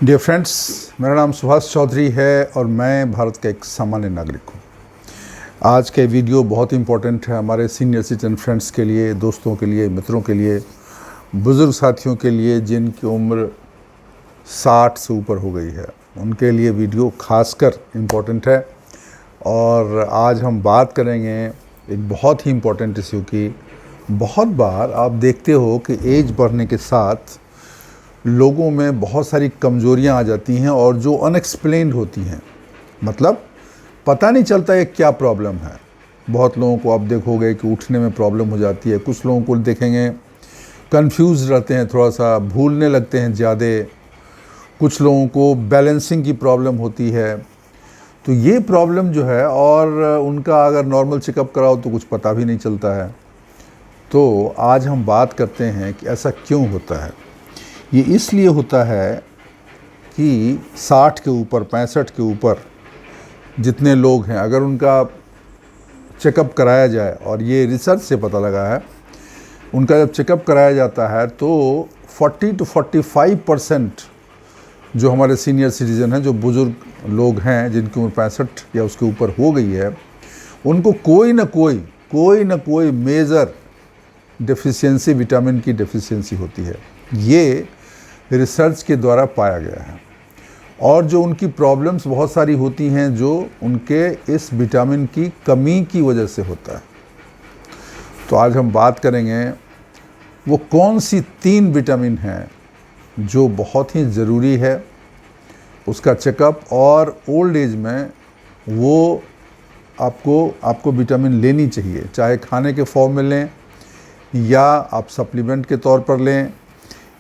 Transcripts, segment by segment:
Dear friends, मेरा नाम सुभाष चौधरी है और मैं भारत का एक सामान्य नागरिक हूँ। आज के वीडियो बहुत इम्पोर्टेंट है हमारे सीनियर सिटीजन फ्रेंड्स के लिए, दोस्तों के लिए, मित्रों के लिए, बुज़ुर्ग साथियों के लिए जिनकी उम्र 60 से ऊपर हो गई है। उनके लिए वीडियो खासकर इम्पोर्टेंट है। और आज हम बात करेंगे एक बहुत ही इम्पोर्टेंट इश्यू की। बहुत बार आप देखते हो कि एज बढ़ने के साथ लोगों में बहुत सारी कमज़ोरियाँ आ जाती हैं और जो अनएक्सप्लेन्ड होती हैं, मतलब पता नहीं चलता है क्या प्रॉब्लम है। बहुत लोगों को आप देखोगे कि उठने में प्रॉब्लम हो जाती है, कुछ लोगों को देखेंगे कंफ्यूज रहते हैं, थोड़ा सा भूलने लगते हैं ज़्यादा, कुछ लोगों को बैलेंसिंग की प्रॉब्लम होती है। तो ये प्रॉब्लम जो है, और उनका अगर नॉर्मल चेकअप कराओ तो कुछ पता भी नहीं चलता है। तो आज हम बात करते हैं कि ऐसा क्यों होता है। ये इसलिए होता है कि 60 के ऊपर, 65 के ऊपर जितने लोग हैं, अगर उनका चेकअप कराया जाए, और ये रिसर्च से पता लगा है, उनका जब चेकअप कराया जाता है तो 40 to 45% जो हमारे सीनियर सिटीज़न हैं, जो बुज़ुर्ग लोग हैं जिनकी उम्र 65 या उसके ऊपर हो गई है, उनको कोई ना कोई मेजर डेफिशिएंसी, विटामिन की डेफिशिएंसी होती है। ये रिसर्च के द्वारा पाया गया है। और जो उनकी प्रॉब्लम्स बहुत सारी होती हैं जो उनके इस विटामिन की कमी की वजह से होता है। तो आज हम बात करेंगे वो कौन सी 3 विटामिन हैं जो बहुत ही ज़रूरी है उसका चेकअप, और ओल्ड एज में वो आपको विटामिन लेनी चाहिए, चाहे खाने के फॉर्म में लें या आप सप्लीमेंट के तौर पर लें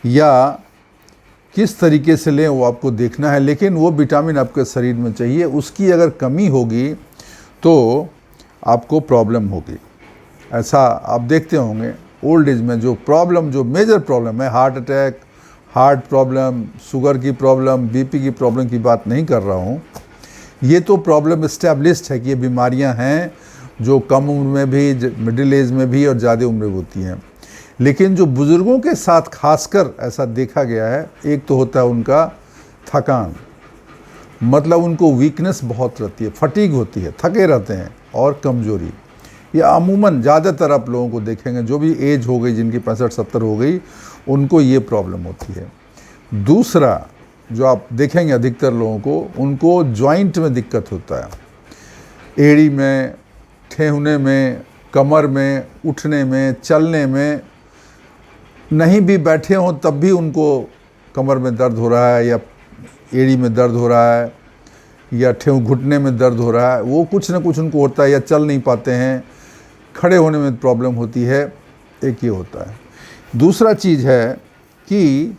या किस तरीके से लें, वो आपको देखना है। लेकिन वो विटामिन आपके शरीर में चाहिए। उसकी अगर कमी होगी तो आपको प्रॉब्लम होगी। ऐसा आप देखते होंगे ओल्ड एज में जो मेजर प्रॉब्लम है, heart attack, heart problem, sugar की प्रॉब्लम, बीपी की प्रॉब्लम की बात नहीं कर रहा हूँ। ये तो प्रॉब्लम इस्टेब्लिश्ड है कि ये बीमारियाँ हैं जो कम उम्र में भी, मिडिल एज में भी और ज़्यादा उम्र में होती हैं। लेकिन जो बुज़ुर्गों के साथ खासकर ऐसा देखा गया है, एक तो होता है उनका थकान, मतलब उनको वीकनेस बहुत रहती है, फटीग होती है, थके रहते हैं, और कमज़ोरी। ये अमूमन ज़्यादातर आप लोगों को देखेंगे जो भी एज हो गई, जिनकी 65-70 हो गई, उनको ये प्रॉब्लम होती है। दूसरा जो आप देखेंगे अधिकतर लोगों को, उनको जॉइंट में दिक्कत होता है, एड़ी में, ठेहुने में, कमर में, उठने में, चलने में। नहीं भी बैठे हों तब भी उनको कमर में दर्द हो रहा है, या एड़ी में दर्द हो रहा है, या घुटने में दर्द हो रहा है। वो कुछ ना कुछ उनको होता है, या चल नहीं पाते हैं, खड़े होने में प्रॉब्लम होती है। एक ये होता है। दूसरा चीज़ है कि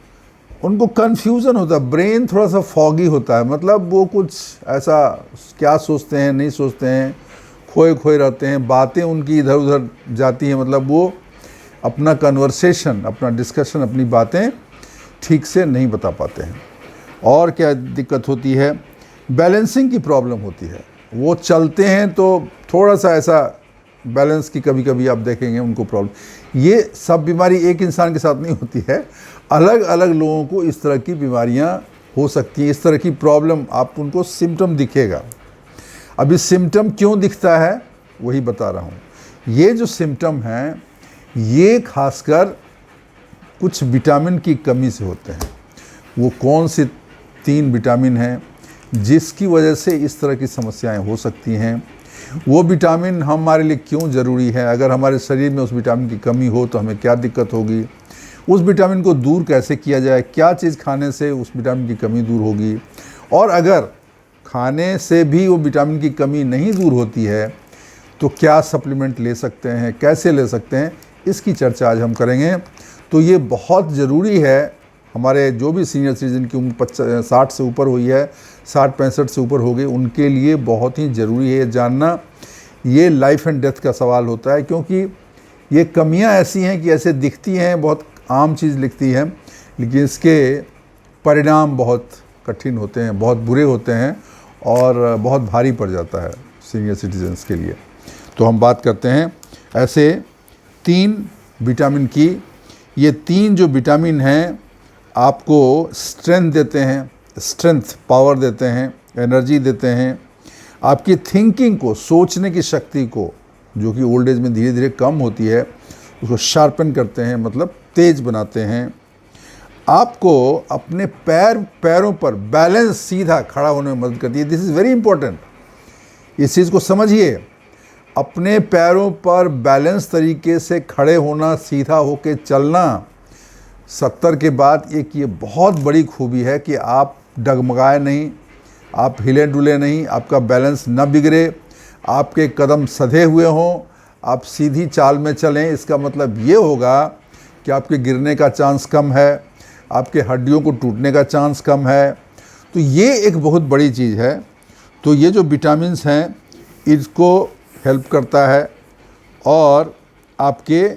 उनको कन्फ्यूज़न होता है, ब्रेन थोड़ा सा फॉगी होता है, मतलब वो कुछ ऐसा क्या सोचते हैं, नहीं सोचते हैं, खोए रहते हैं, बातें उनकी इधर उधर जाती हैं, मतलब वो अपना कन्वर्सेशन, अपना डिस्कशन, अपनी बातें ठीक से नहीं बता पाते हैं। और क्या दिक्कत होती है, बैलेंसिंग की प्रॉब्लम होती है। वो चलते हैं तो थोड़ा सा ऐसा बैलेंस की कभी आप देखेंगे उनको प्रॉब्लम। ये सब बीमारी एक इंसान के साथ नहीं होती है, अलग अलग लोगों को इस तरह की बीमारियां हो सकती हैं। इस तरह की प्रॉब्लम आप उनको सिम्टम दिखेगा। अभी सिम्टम क्यों दिखता है वही बता रहा हूँ। ये जो सिम्टम हैं ये खासकर कुछ विटामिन की कमी से होते हैं। वो कौन से 3 विटामिन हैं जिसकी वजह से इस तरह की समस्याएं हो सकती हैं। वो विटामिन हमारे लिए क्यों ज़रूरी है, अगर हमारे शरीर में उस विटामिन की कमी हो तो हमें क्या दिक्कत होगी, उस विटामिन को दूर कैसे किया जाए, क्या चीज़ खाने से उस विटामिन की कमी दूर होगी, और अगर खाने से भी वो विटामिन की कमी नहीं दूर होती है तो क्या सप्लीमेंट ले सकते हैं, कैसे ले सकते हैं, इसकी चर्चा आज हम करेंगे। तो ये बहुत ज़रूरी है हमारे जो भी सीनियर सिटीजन की उम्र 60 से ऊपर हुई है, 60-65 से ऊपर हो गई, उनके लिए बहुत ही ज़रूरी है जानना। ये लाइफ एंड डेथ का सवाल होता है, क्योंकि ये कमियां ऐसी हैं कि ऐसे दिखती हैं, बहुत आम चीज़ लिखती हैं, लेकिन इसके परिणाम बहुत कठिन होते हैं, बहुत बुरे होते हैं, और बहुत भारी पड़ जाता है सीनियर सिटीजन्स के लिए। तो हम बात करते हैं ऐसे 3 विटामिन की। ये 3 जो विटामिन हैं आपको स्ट्रेंथ देते हैं, स्ट्रेंथ, पावर देते हैं, एनर्जी देते हैं, आपकी थिंकिंग को, सोचने की शक्ति को, जो कि ओल्ड एज में धीरे धीरे कम होती है, उसको शार्पन करते हैं, मतलब तेज बनाते हैं। आपको अपने पैरों पर बैलेंस, सीधा खड़ा होने में मदद करती है। दिस इज़ वेरी इंपॉर्टेंट, इस चीज़ को समझिए। अपने पैरों पर बैलेंस तरीके से खड़े होना, सीधा होके चलना 70 के बाद एक ये बहुत बड़ी खूबी है कि आप डगमगाए नहीं, आप हिले डुले नहीं, आपका बैलेंस न बिगड़े, आपके कदम सधे हुए हों, आप सीधी चाल में चलें। इसका मतलब ये होगा कि आपके गिरने का चांस कम है, आपके हड्डियों को टूटने का चांस कम है। तो ये एक बहुत बड़ी चीज़ है। तो ये जो विटामिन्स हैं इसको हेल्प करता है और आपके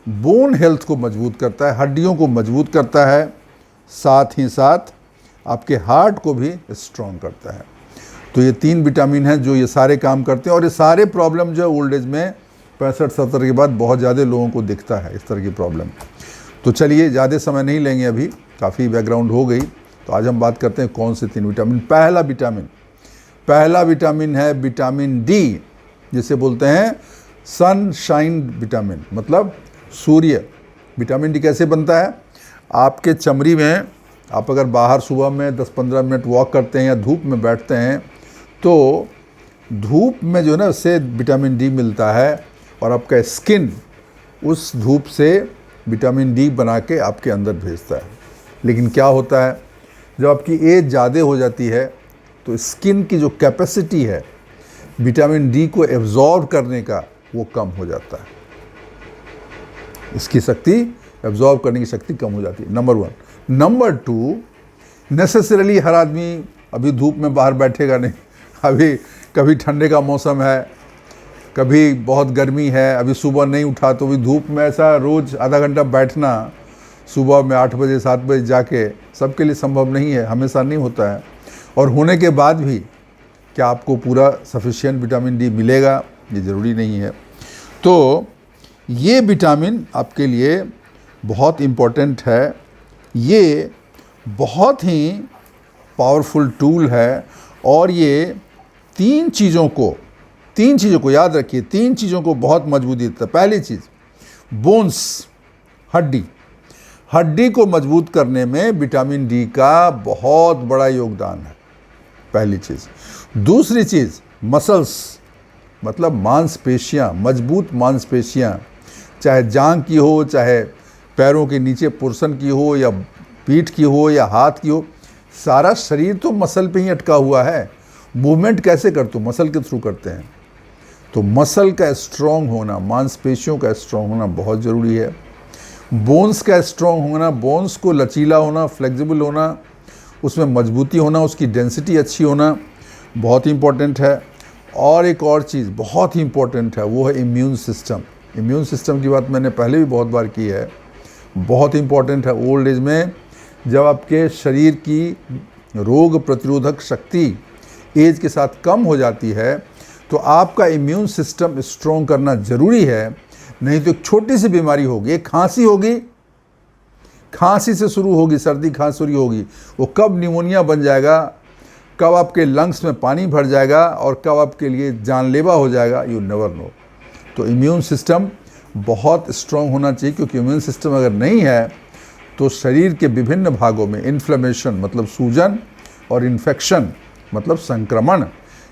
बोन हेल्थ को मजबूत करता है, हड्डियों को मजबूत करता है, साथ ही साथ आपके हार्ट को भी स्ट्रॉन्ग करता है। तो ये 3 विटामिन हैं जो ये सारे काम करते हैं। और ये सारे प्रॉब्लम जो है ओल्ड एज में 65-70 के बाद बहुत ज़्यादा लोगों को दिखता है, इस तरह की प्रॉब्लम। तो चलिए, ज़्यादा समय नहीं लेंगे, अभी काफ़ी बैकग्राउंड हो गई। तो आज हम बात करते हैं कौन से 3 विटामिन। पहला विटामिन है विटामिन डी, जिसे बोलते हैं सनशाइन विटामिन, मतलब सूर्य। विटामिन डी कैसे बनता है? आपके चमड़ी में, आप अगर बाहर सुबह में 10-15 मिनट वॉक करते हैं या धूप में बैठते हैं तो धूप में जो है ना, उससे विटामिन डी मिलता है और आपका स्किन उस धूप से विटामिन डी बना के आपके अंदर भेजता है। लेकिन क्या होता है, जब आपकी एज ज़्यादा हो जाती है तो स्किन की जो कैपेसिटी है विटामिन डी को एब्जॉर्ब करने का, वो कम हो जाता है। इसकी शक्ति, एब्जॉर्ब करने की शक्ति कम हो जाती है, नंबर 1। नंबर 2, नेसेसरली हर आदमी अभी धूप में बाहर बैठेगा नहीं। अभी कभी ठंडे का मौसम है, कभी बहुत गर्मी है, अभी सुबह नहीं उठा तो भी धूप में ऐसा रोज़ आधा घंटा बैठना सुबह में 8 बजे 7 बजे जाके सबके लिए संभव नहीं है, हमेशा नहीं होता है। और होने के बाद भी क्या आपको पूरा सफिशिएंट विटामिन डी मिलेगा, ये ज़रूरी नहीं है। तो ये विटामिन आपके लिए बहुत इम्पोर्टेंट है। ये बहुत ही पावरफुल टूल है और ये 3 चीज़ों को याद रखिए, 3 चीज़ों को बहुत मजबूती देता है। पहली चीज़, बोन्स, हड्डी को मजबूत करने में विटामिन डी का बहुत बड़ा योगदान है, पहली चीज़। दूसरी चीज़, मसल्स, मतलब मांसपेशियाँ, मजबूत मांसपेशियाँ, चाहे जांघ की हो, चाहे पैरों के नीचे पोर्शन की हो, या पीठ की हो, या हाथ की हो, सारा शरीर तो मसल पे ही अटका हुआ है। मूवमेंट कैसे करते हो? मसल के थ्रू करते हैं। तो मसल का स्ट्रॉन्ग होना, मांसपेशियों का स्ट्रॉन्ग होना बहुत ज़रूरी है। बोन्स का स्ट्रॉन्ग होना, बोन्स को लचीला होना, फ्लेक्सिबल होना, उसमें मजबूती होना, उसकी डेंसिटी अच्छी होना बहुत इंपॉर्टेंट है। और एक और चीज़ बहुत ही इंपॉर्टेंट है, वो है इम्यून सिस्टम। इम्यून सिस्टम की बात मैंने पहले भी बहुत बार की है, बहुत इंपॉर्टेंट है। ओल्ड एज में जब आपके शरीर की रोग प्रतिरोधक शक्ति एज के साथ कम हो जाती है तो आपका इम्यून सिस्टम स्ट्रॉन्ग करना ज़रूरी है। नहीं तो एक छोटी सी बीमारी होगी, एक खांसी होगी, खांसी से शुरू होगी, सर्दी खांसी होगी, वो कब निमोनिया बन जाएगा, कब आपके लंग्स में पानी भर जाएगा और कब आपके लिए जानलेवा हो जाएगा, यू नेवर नो। तो इम्यून सिस्टम बहुत स्ट्रॉन्ग होना चाहिए, क्योंकि इम्यून सिस्टम अगर नहीं है तो शरीर के विभिन्न भागों में इन्फ्लेमेशन, मतलब सूजन, और इन्फेक्शन, मतलब संक्रमण,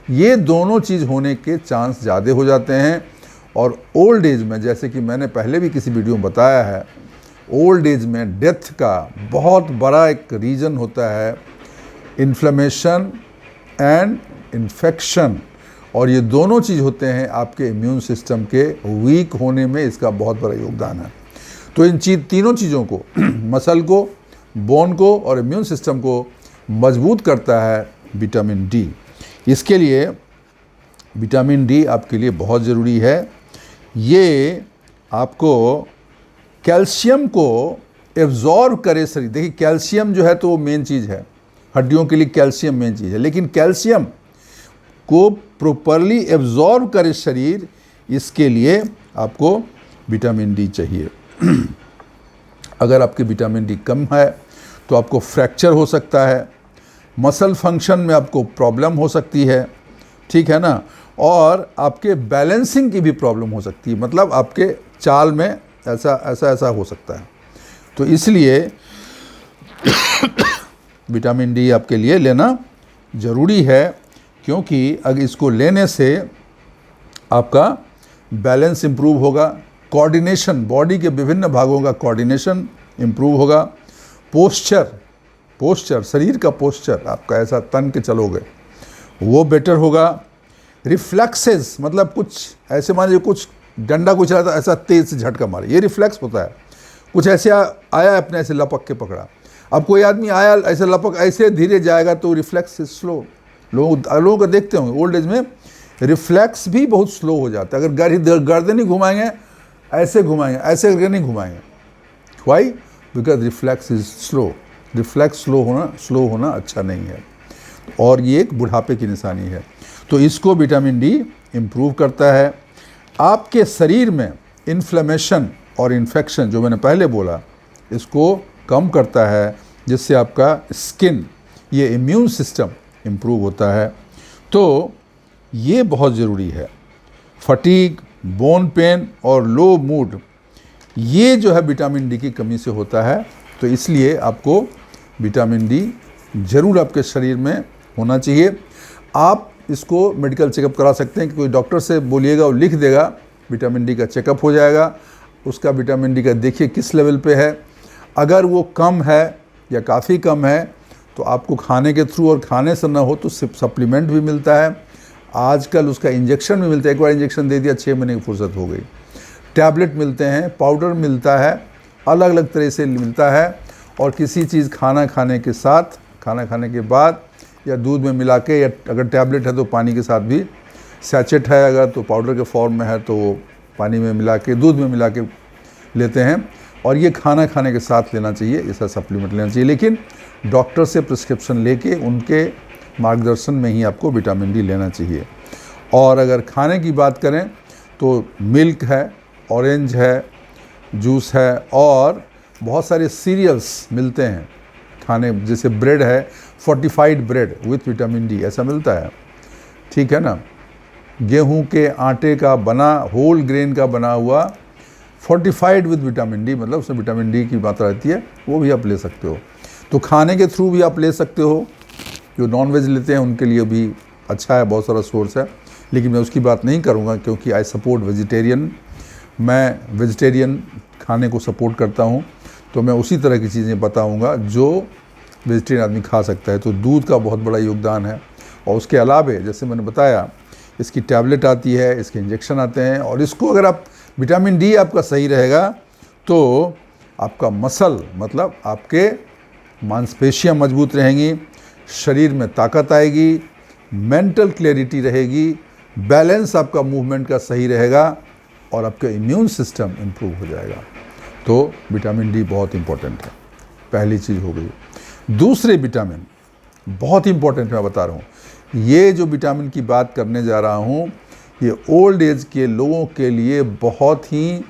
ये दोनों चीज़ होने के चांस ज़्यादा हो जाते हैं। और ओल्ड एज में, जैसे कि मैंने पहले भी किसी वीडियो में बताया है, ओल्ड एज में डेथ का बहुत बड़ा एक रीज़न होता है इन्फ्लेमेशन एंड इन्फेक्शन। और ये दोनों चीज़ होते हैं आपके इम्यून सिस्टम के वीक होने में, इसका बहुत बड़ा योगदान है। तो इन तीनों चीज़ों को, मसल को, बोन को और इम्यून सिस्टम को मजबूत करता है विटामिन डी। इसके लिए विटामिन डी आपके लिए बहुत ज़रूरी है। ये आपको कैल्शियम को एब्जॉर्ब करे शरीर। देखिए, कैल्शियम जो है तो वो मेन चीज़ है, हड्डियों के लिए कैल्शियम मेन चीज़ है, लेकिन कैल्शियम को प्रॉपरली एब्जॉर्ब करे शरीर, इसके लिए आपको विटामिन डी चाहिए। अगर आपके विटामिन डी कम है तो आपको फ्रैक्चर हो सकता है, मसल फंक्शन में आपको प्रॉब्लम हो सकती है, ठीक है ना, और आपके बैलेंसिंग की भी प्रॉब्लम हो सकती है, मतलब आपके चाल में ऐसा हो सकता है। तो इसलिए विटामिन डी आपके लिए लेना ज़रूरी है, क्योंकि अगर इसको लेने से आपका बैलेंस इम्प्रूव होगा, कोऑर्डिनेशन, बॉडी के विभिन्न भागों का कोऑर्डिनेशन इम्प्रूव होगा, पोस्चर शरीर का पोस्चर, आपका ऐसा तन के चलोगे वो बेटर होगा, रिफ्लेक्सेस, मतलब कुछ ऐसे मान लीजिए कुछ डंडा कुछ रहा था ऐसा तेज से झटका मारे, ये रिफ्लेक्स होता है। कुछ ऐसे आया अपने ऐसे लपक के पकड़ा, अब कोई आदमी आया ऐसे लपक ऐसे धीरे जाएगा तो रिफ्लेक्स स्लो, लोगों को देखते होंगे ओल्ड एज में रिफ्लेक्स भी बहुत स्लो हो जाता है। अगर गर्दन ही घुमाएंगे, ऐसे घुमाएंगे, ऐसे करके नहीं घुमाएंगे, why? Because reflex is slow. Reflex slow होना अच्छा नहीं है, और ये एक बुढ़ापे की निशानी है। तो इसको विटामिन डी इम्प्रूव करता है। आपके शरीर में इन्फ्लेमेशन और इन्फेक्शन, जो मैंने पहले बोला, इसको कम करता है, जिससे आपका स्किन, ये इम्यून सिस्टम इम्प्रूव होता है। तो ये बहुत ज़रूरी है। फटीग, बोन पेन और लो मूड, ये जो है विटामिन डी की कमी से होता है। तो इसलिए आपको विटामिन डी ज़रूर आपके शरीर में होना चाहिए। आप इसको मेडिकल चेकअप करा सकते हैं कि कोई डॉक्टर से बोलिएगा, वो लिख देगा, विटामिन डी का चेकअप हो जाएगा। उसका विटामिन डी का देखिए किस लेवल पे है। अगर वो कम है या काफ़ी कम है तो आपको खाने के थ्रू, और खाने से ना हो तो सप्लीमेंट भी मिलता है। आजकल उसका इंजेक्शन भी मिलता है, एक बार इंजेक्शन दे दिया 6 महीने की फुर्सत हो गई। टैबलेट मिलते हैं, पाउडर मिलता है, अलग अलग तरह से मिलता है। और किसी चीज़ खाना खाने के साथ, खाना खाने के बाद, या दूध में मिला के, या अगर टैबलेट है तो पानी के साथ भी, सैचेट है अगर तो पाउडर के फॉर्म में है तो पानी में मिला के, दूध में मिला के लेते हैं। और ये खाना खाने के साथ लेना चाहिए, ऐसा सप्लीमेंट लेना चाहिए, लेकिन डॉक्टर से प्रिस्क्रिप्शन लेके उनके मार्गदर्शन में ही आपको विटामिन डी लेना चाहिए। और अगर खाने की बात करें तो मिल्क है, ऑरेंज है, जूस है, और बहुत सारे सीरियल्स मिलते हैं खाने, जैसे ब्रेड है, fortified bread with vitamin D, ऐसा मिलता है, ठीक है ना। गेहूं के आटे का बना, होल ग्रेन का बना हुआ, फोर्टिफाइड विथ विटामिन डी, मतलब उसमें विटामिन डी की मात्रा रहती है, वो भी आप ले सकते हो। तो खाने के थ्रू भी आप ले सकते हो। जो नॉनवेज लेते हैं उनके लिए भी अच्छा है, बहुत सारा सोर्स है, लेकिन मैं उसकी बात नहीं करूँगा, क्योंकि आई सपोर्ट वेजिटेरियन। मैं वेजिटेरियन खाने को सपोर्ट करता हूँ, तो मैं उसी तरह की चीज़ें बताऊँगा जो वेजिटेरियन आदमी खा सकता है। तो दूध का बहुत बड़ा योगदान है। और उसके अलावा जैसे मैंने बताया, इसकी टैबलेट आती है, इसके इंजेक्शन आते हैं, और इसको अगर आप विटामिन डी आपका सही रहेगा तो आपका मसल, मतलब आपके मांसपेशियाँ मजबूत रहेंगी, शरीर में ताकत आएगी, मेंटल क्लैरिटी रहेगी, बैलेंस आपका मूवमेंट का सही रहेगा, और आपका इम्यून सिस्टम इम्प्रूव हो जाएगा। तो विटामिन डी बहुत इम्पोर्टेंट है, पहली चीज़ हो गई। दूसरे विटामिन बहुत इम्पोर्टेंट मैं बता रहा हूँ। ये जो विटामिन की बात करने जा रहा हूँ, ये ओल्ड एज के लोगों के लिए बहुत ही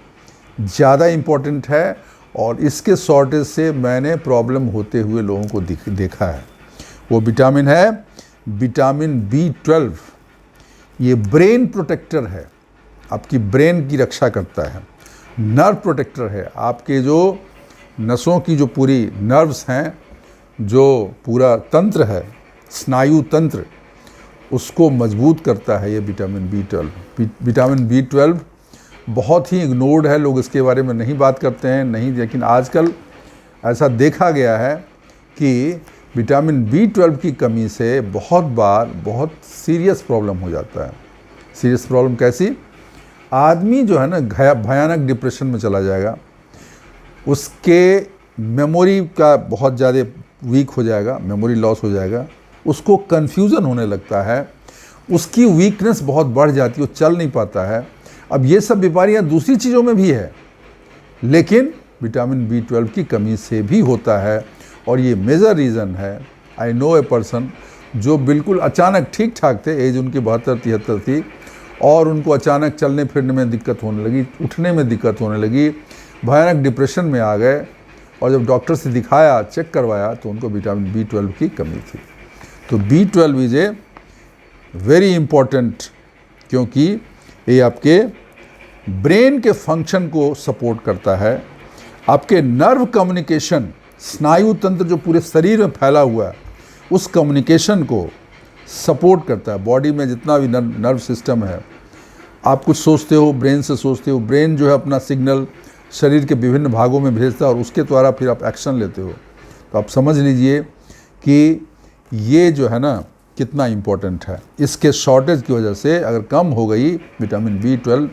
ज़्यादा इम्पोर्टेंट है, और इसके शॉर्टेज से मैंने प्रॉब्लम होते हुए लोगों को देखा है। वो विटामिन है विटामिन B12। ये ब्रेन प्रोटेक्टर है, आपकी ब्रेन की रक्षा करता है, नर्व प्रोटेक्टर है, आपके जो नसों की जो पूरी नर्व्स हैं, जो पूरा तंत्र है, स्नायु तंत्र, उसको मजबूत करता है ये विटामिन B12। विटामिन B12 बहुत ही इग्नोर्ड है, लोग इसके बारे में नहीं बात करते हैं, नहीं, लेकिन आजकल ऐसा देखा गया है कि विटामिन B12 की कमी से बहुत बार बहुत सीरियस प्रॉब्लम हो जाता है। सीरियस प्रॉब्लम कैसी? आदमी जो है ना भयानक डिप्रेशन में चला जाएगा, उसके मेमोरी का बहुत ज़्यादा वीक हो जाएगा, मेमोरी लॉस हो जाएगा, उसको कन्फ्यूज़न होने लगता है, उसकी वीकनेस बहुत बढ़ जाती है, वो चल नहीं पाता है। अब ये सब बीमारियाँ दूसरी चीज़ों में भी है, लेकिन विटामिन B12 की कमी से भी होता है, और ये मेजर रीज़न है। आई नो ए पर्सन जो बिल्कुल अचानक ठीक ठाक थे, एज उनकी 72-73 थी, और उनको अचानक चलने फिरने में दिक्कत होने लगी, उठने में दिक्कत होने लगी, भयानक डिप्रेशन में आ गए, और जब डॉक्टर से दिखाया, चेक करवाया, तो उनको विटामिन B12 की कमी थी। तो B12 is a very important, क्योंकि ये आपके ब्रेन के फंक्शन को सपोर्ट करता है, आपके नर्व कम्युनिकेशन, स्नायु तंत्र जो पूरे शरीर में फैला हुआ है उस कम्युनिकेशन को सपोर्ट करता है। बॉडी में जितना भी नर्व सिस्टम है, आप कुछ सोचते हो ब्रेन से सोचते हो, ब्रेन जो है अपना सिग्नल शरीर के विभिन्न भागों में भेजता है और उसके द्वारा फिर आप एक्शन लेते हो। तो आप समझ लीजिए कि ये जो है ना कितना इम्पोर्टेंट है। इसके शॉर्टेज की वजह से अगर कम हो गई विटामिन B12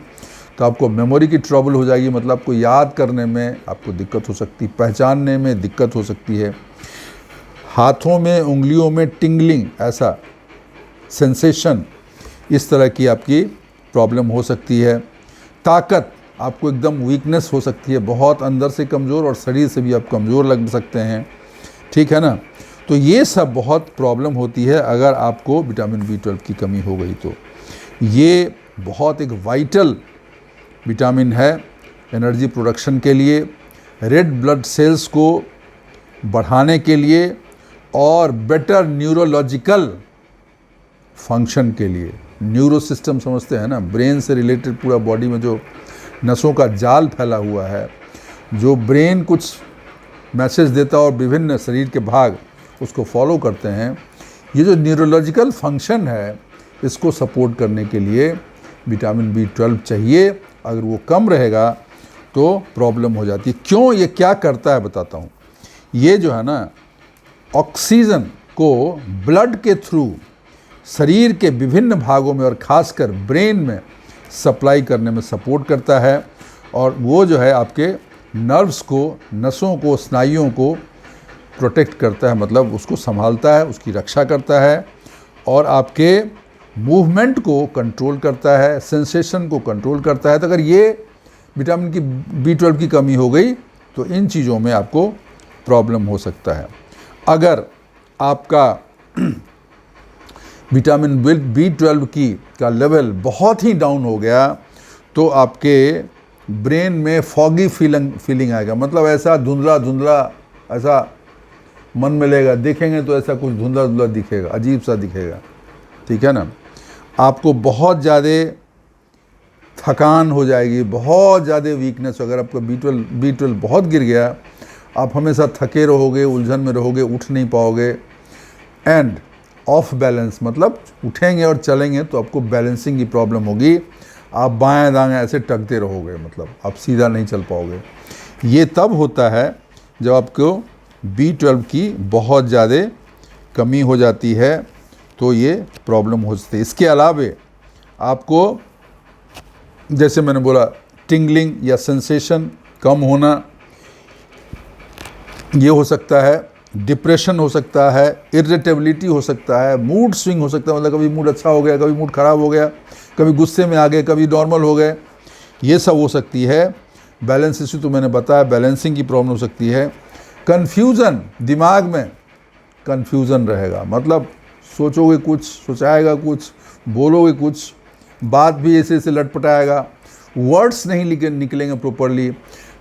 तो आपको मेमोरी की ट्रबल हो जाएगी, मतलब आपको याद करने में आपको दिक्कत हो सकती है, पहचानने में दिक्कत हो सकती है, हाथों में उंगलियों में टिंगलिंग, ऐसा सेंसेशन, इस तरह की आपकी प्रॉब्लम हो सकती है। ताकत, आपको एकदम वीकनेस हो सकती है, बहुत अंदर से कमज़ोर और शरीर से भी आप कमज़ोर लग सकते हैं, ठीक है ना। तो ये सब बहुत प्रॉब्लम होती है अगर आपको विटामिन B12 की कमी हो गई। तो ये बहुत एक वाइटल विटामिन है एनर्जी प्रोडक्शन के लिए, रेड ब्लड सेल्स को बढ़ाने के लिए और बेटर न्यूरोलॉजिकल फंक्शन के लिए। न्यूरो सिस्टम समझते हैं ना, ब्रेन से रिलेटेड पूरा बॉडी में जो नसों का जाल फैला हुआ है, जो ब्रेन कुछ मैसेज देता है और विभिन्न शरीर के भाग उसको फॉलो करते हैं, ये जो न्यूरोलॉजिकल फंक्शन है इसको सपोर्ट करने के लिए विटामिन B12 चाहिए। अगर वो कम रहेगा तो प्रॉब्लम हो जाती है। क्यों, ये क्या करता है बताता हूँ। ये जो है ना ऑक्सीजन को ब्लड के थ्रू शरीर के विभिन्न भागों में और ख़ासकर ब्रेन में सप्लाई करने में सपोर्ट करता है, और वो जो है आपके नर्व्स को, नसों को, स्नायुओं को प्रोटेक्ट करता है, मतलब उसको संभालता है, उसकी रक्षा करता है, और आपके मूवमेंट को कंट्रोल करता है, सेंसेशन को कंट्रोल करता है। तो अगर ये विटामिन की B12 की कमी हो गई तो इन चीज़ों में आपको प्रॉब्लम हो सकता है। अगर आपका विटामिन B12 का लेवल बहुत ही डाउन हो गया तो आपके ब्रेन में फॉगी फीलिंग आएगा, मतलब ऐसा धुंधला धुंधला, ऐसा मन में लगेगा, देखेंगे तो ऐसा कुछ धुंधला धुंधला दिखेगा, अजीब सा दिखेगा, ठीक है ना। आपको बहुत ज़्यादा थकान हो जाएगी, बहुत ज़्यादा वीकनेस। अगर आपका B12 बहुत गिर गया, आप हमेशा थके रहोगे, उलझन में रहोगे, उठ नहीं पाओगे, एंड ऑफ बैलेंस, मतलब उठेंगे और चलेंगे तो आपको बैलेंसिंग की प्रॉब्लम होगी, आप बाएं दाएं ऐसे टकते रहोगे, मतलब आप सीधा नहीं चल पाओगे। ये तब होता है जब आपको B12 की बहुत ज़्यादा कमी हो जाती है, तो ये प्रॉब्लम हो सकती है। इसके अलावे आपको जैसे मैंने बोला टिंगलिंग या सेंसेशन कम होना, ये हो सकता है, डिप्रेशन हो सकता है, इरिटेबिलिटी हो सकता है, मूड स्विंग हो सकता है, मतलब कभी मूड अच्छा हो गया, कभी मूड ख़राब हो गया, कभी गुस्से में आ गए, कभी नॉर्मल हो गए, ये सब हो सकती है। बैलेंस इशू तो मैंने बताया, बैलेंसिंग की प्रॉब्लम हो सकती है। कन्फ्यूज़न, दिमाग में कन्फ्यूज़न रहेगा, मतलब सोचोगे कुछ, सोचाएगा कुछ, बोलोगे कुछ, बात भी ऐसे ऐसे लटपटाएगा, वर्ड्स नहीं निकलेंगे प्रॉपरली,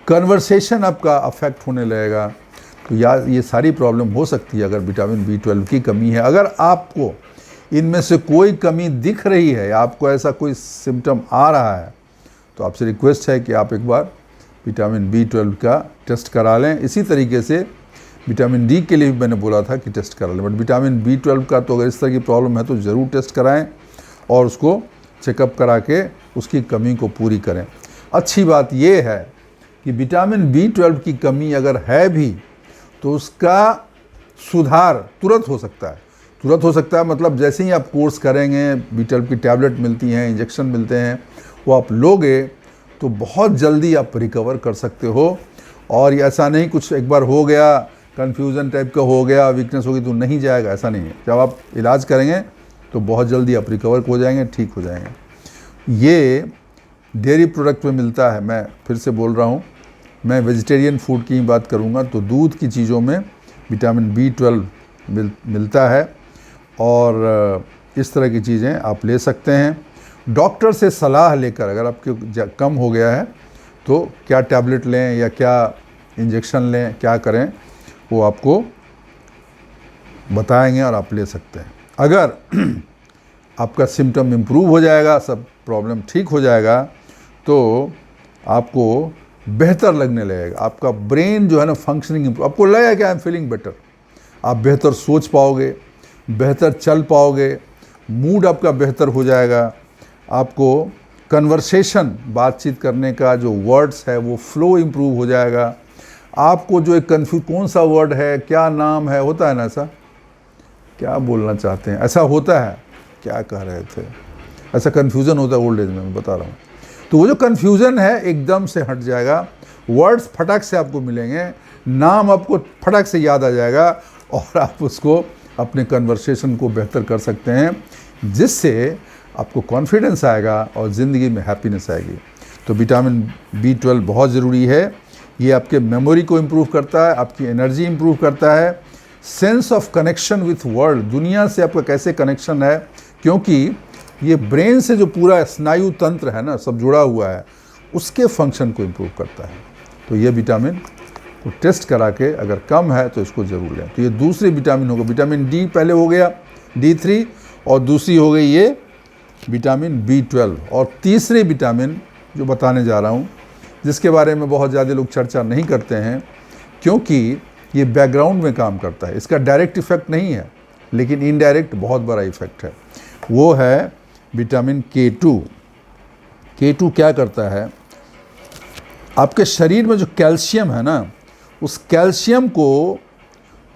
कन्वर्सेशन आपका अफेक्ट होने लगेगा। तो ये सारी प्रॉब्लम हो सकती है अगर विटामिन B12 की कमी है। अगर आपको इनमें से कोई कमी दिख रही है, आपको ऐसा कोई सिम्टम आ रहा है, तो आपसे रिक्वेस्ट है कि आप एक बार विटामिन B12 का टेस्ट करा लें। इसी तरीके से विटामिन D के लिए भी मैंने बोला था कि टेस्ट करा लें, बट विटामिन B12 का तो अगर इस तरह की प्रॉब्लम है तो ज़रूर टेस्ट कराएं और उसको चेकअप करा के उसकी कमी को पूरी करें। अच्छी बात ये है कि विटामिन B12 की कमी अगर है भी तो उसका सुधार तुरंत हो सकता है। तुरंत हो सकता है मतलब जैसे ही आप कोर्स करेंगे, B12 की टैबलेट मिलती हैं, इंजेक्शन मिलते हैं, वो आप लोगे तो बहुत जल्दी आप रिकवर कर सकते हो। और ऐसा नहीं कुछ एक बार हो गया, कन्फ्यूज़न टाइप का हो गया, वीकनेस होगी तो नहीं जाएगा, ऐसा नहीं है। जब आप इलाज करेंगे तो बहुत जल्दी आप रिकवर हो जाएंगे, ठीक हो जाएंगे। ये डेयरी प्रोडक्ट में मिलता है। मैं फिर से बोल रहा हूँ, मैं वेजिटेरियन फूड की बात करूँगा तो दूध की चीज़ों में विटामिन B12 मिलता है और इस तरह की चीज़ें आप ले सकते हैं। डॉक्टर से सलाह लेकर, अगर आपके कम हो गया है तो क्या टैबलेट लें या क्या इंजेक्शन लें, क्या करें, वो आपको बताएंगे और आप ले सकते हैं। अगर आपका सिम्टम इम्प्रूव हो जाएगा, सब प्रॉब्लम ठीक हो जाएगा, तो आपको बेहतर लगने लगेगा, आपका ब्रेन जो है ना फंक्शनिंग इम्प्रूव, आपको लगेगा कि आई एम फीलिंग बेटर, आप बेहतर सोच पाओगे, बेहतर चल पाओगे, मूड आपका बेहतर हो जाएगा, आपको कन्वर्सेशन, बातचीत करने का जो वर्ड्स है वो फ्लो इम्प्रूव हो जाएगा, आपको जो एक कन्फ्यूज कौन सा वर्ड है, क्या नाम है, होता है ना ऐसा, क्या बोलना चाहते हैं, ऐसा होता है, क्या कह रहे थे, ऐसा कन्फ्यूज़न होता है ओल्ड एज में, मैं बता रहा हूँ। तो वो जो कन्फ्यूज़न है एकदम से हट जाएगा, वर्ड्स फटाक से आपको मिलेंगे, नाम आपको फटाक से याद आ जाएगा और आप उसको अपने कन्वर्सेशन को बेहतर कर सकते हैं, जिससे आपको कॉन्फिडेंस आएगा और ज़िंदगी में हैप्पीनेस आएगी। तो विटामिन B12 बहुत ज़रूरी है, ये आपके मेमोरी को इम्प्रूव करता है, आपकी एनर्जी इम्प्रूव करता है, sense of connection with world, दुनिया से आपका कैसे कनेक्शन है, क्योंकि ये ब्रेन से जो पूरा स्नायु तंत्र है ना, सब जुड़ा हुआ है, उसके फंक्शन को इम्प्रूव करता है। तो ये विटामिन को टेस्ट करा के अगर कम है तो इसको ज़रूर लें। तो ये दूसरी विटामिन होगा, विटामिन D पहले हो गया, D3, और दूसरी हो गई ये विटामिन B12। और तीसरी विटामिन जो बताने जा रहा हूँ, जिसके बारे में बहुत ज़्यादा लोग चर्चा नहीं करते हैं, क्योंकि ये बैकग्राउंड में काम करता है, इसका डायरेक्ट इफेक्ट नहीं है लेकिन इनडायरेक्ट बहुत बड़ा इफेक्ट है, वो है विटामिन K2। K2 क्या करता है, आपके शरीर में जो कैल्शियम है ना, उस कैल्शियम को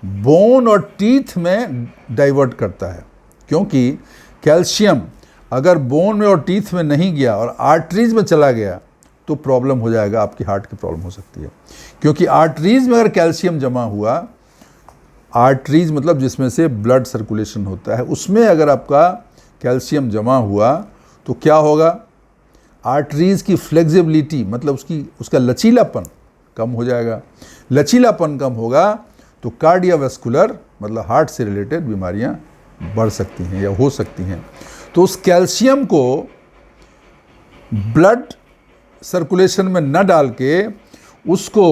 बोन और टीथ में डाइवर्ट करता है, क्योंकि कैल्शियम अगर बोन में और टीथ में नहीं गया और आर्टरीज में चला गया तो प्रॉब्लम हो जाएगा, आपकी हार्ट की प्रॉब्लम हो सकती है। क्योंकि आर्टरीज में अगर कैल्शियम जमा हुआ, आर्टरीज मतलब जिसमें से ब्लड सर्कुलेशन होता है, उसमें अगर आपका कैल्शियम जमा हुआ तो क्या होगा, आर्टरीज की फ्लेक्सिबिलिटी मतलब उसका लचीलापन कम हो जाएगा। लचीलापन कम होगा तो कार्डियोवैस्कुलर मतलब हार्ट से रिलेटेड बीमारियां बढ़ सकती हैं या हो सकती हैं। तो उस कैल्शियम को ब्लड सर्कुलेशन में न डाल के उसको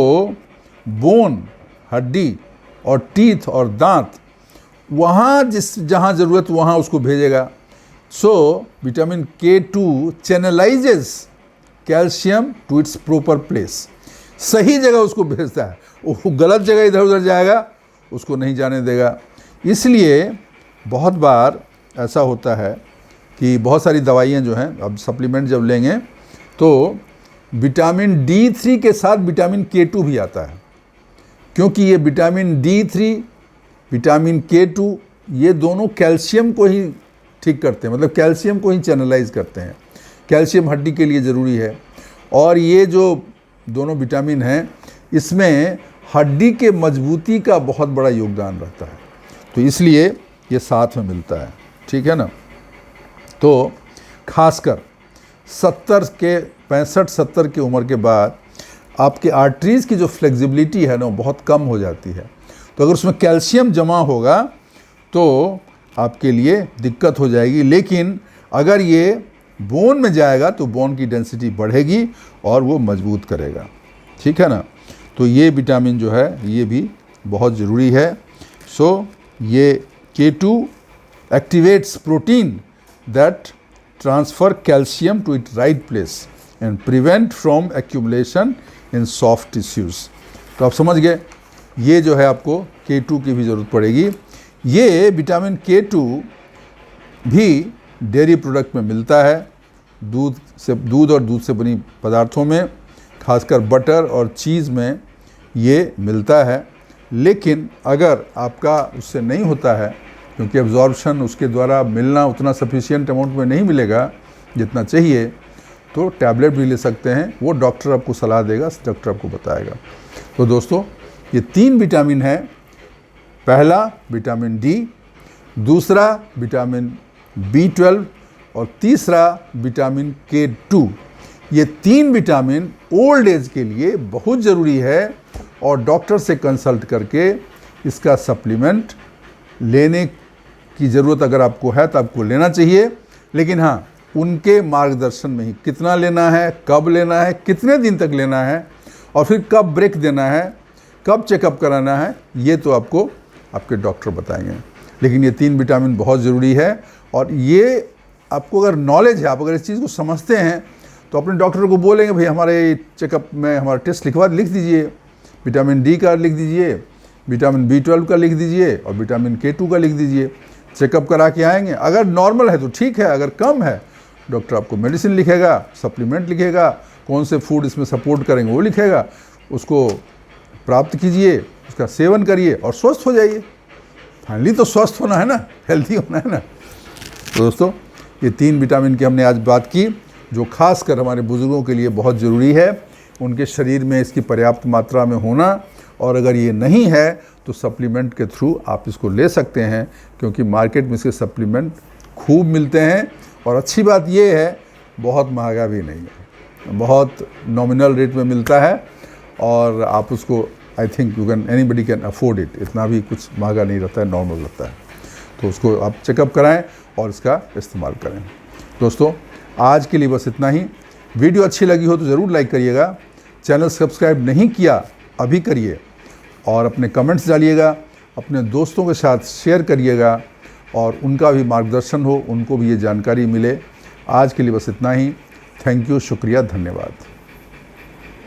बोन, हड्डी और टीथ और दांत, वहाँ जहाँ ज़रूरत वहाँ उसको भेजेगा। So vitamin K2 channelizes calcium to its proper place, सही जगह उसको भेजता है, वो गलत जगह इधर उधर जाएगा उसको नहीं जाने देगा। इसलिए बहुत बार ऐसा होता है कि बहुत सारी दवाइयाँ जो हैं, अब सप्लीमेंट जब लेंगे तो विटामिन D3 के साथ विटामिन K2 भी आता है, क्योंकि ये विटामिन D3, विटामिन K2 ये दोनों कैल्शियम को ही ठीक करते हैं, मतलब कैल्शियम को ही चैनलाइज करते हैं। कैल्शियम हड्डी के लिए ज़रूरी है, और ये जो दोनों विटामिन हैं इसमें हड्डी के मजबूती का बहुत बड़ा योगदान रहता है, तो इसलिए ये साथ में मिलता है, ठीक है ना। तो खासकर 65-70 की उम्र के बाद आपके आर्टरीज़ की जो फ्लेक्सिबिलिटी है ना वो बहुत कम हो जाती है, तो अगर उसमें कैल्शियम जमा होगा तो आपके लिए दिक्कत हो जाएगी। लेकिन अगर ये बोन में जाएगा तो बोन की डेंसिटी बढ़ेगी और वो मजबूत करेगा, ठीक है ना। तो ये विटामिन जो है ये भी बहुत ज़रूरी है। सो ये K2 activates protein that transfer calcium to it right place and prevent from accumulation in soft tissues. तो आप समझ गए, ये जो है आपको K2 की भी ज़रूरत पड़ेगी। ये विटामिन K2 भी डेयरी प्रोडक्ट में मिलता है, दूध और दूध से बनी पदार्थों में, खासकर बटर और चीज़ में ये मिलता है। लेकिन अगर आपका उससे नहीं होता है, क्योंकि एब्जॉर्प्शन उसके द्वारा मिलना उतना सफिशिएंट अमाउंट में नहीं मिलेगा जितना चाहिए, तो टैबलेट भी ले सकते हैं, वो डॉक्टर आपको सलाह देगा, डॉक्टर आपको बताएगा। तो दोस्तों ये 3 विटामिन है, पहला विटामिन D, दूसरा विटामिन B12 और तीसरा विटामिन K2। ये 3 विटामिन ओल्ड एज के लिए बहुत ज़रूरी है, और डॉक्टर से कंसल्ट करके इसका सप्लीमेंट लेने की ज़रूरत अगर आपको है तो आपको लेना चाहिए। लेकिन हाँ, उनके मार्गदर्शन में ही कितना लेना है, कब लेना है, कितने दिन तक लेना है, और फिर कब ब्रेक देना है, कब चेकअप कराना है, ये तो आपको आपके डॉक्टर बताएंगे। लेकिन ये 3 विटामिन बहुत ज़रूरी है। और ये आपको अगर नॉलेज है, आप अगर इस चीज़ को समझते हैं तो अपने डॉक्टर को बोलेंगे भाई हमारे चेकअप में हमारा टेस्ट लिख दीजिए, विटामिन डी का लिख दीजिए, विटामिन B12 का लिख दीजिए और विटामिन K2 का लिख दीजिए। चेकअप करा के आएंगे, अगर नॉर्मल है तो ठीक है, अगर कम है डॉक्टर आपको मेडिसिन लिखेगा, सप्लीमेंट लिखेगा, कौन से फूड इसमें सपोर्ट करेंगे वो लिखेगा, उसको प्राप्त कीजिए, उसका सेवन करिए और स्वस्थ हो जाइए। फाइनली तो स्वस्थ होना है ना, हेल्थी होना है ना। तो दोस्तों ये 3 विटामिन की हमने आज बात की, जो खासकर हमारे बुज़ुर्गों के लिए बहुत ज़रूरी है, उनके शरीर में इसकी पर्याप्त मात्रा में होना। और अगर ये नहीं है तो सप्लीमेंट के थ्रू आप इसको ले सकते हैं, क्योंकि मार्केट में इसके सप्लीमेंट खूब मिलते हैं। और अच्छी बात ये है बहुत महंगा भी नहीं है, बहुत नॉमिनल रेट में मिलता है और आप उसको I think anybody can afford it. इतना भी कुछ महंगा नहीं रहता है, नॉर्मल रहता है। तो उसको आप चेकअप कराएं और इसका इस्तेमाल करें। दोस्तों आज के लिए बस इतना ही। वीडियो अच्छी लगी हो तो ज़रूर लाइक करिएगा, चैनल सब्सक्राइब नहीं किया अभी करिए और अपने कमेंट्स डालिएगा, अपने दोस्तों के साथ शेयर करिएगा और उनका भी मार्गदर्शन हो, उनको भी ये जानकारी मिले। आज के लिए बस इतना ही। थैंक यू, शुक्रिया, धन्यवाद।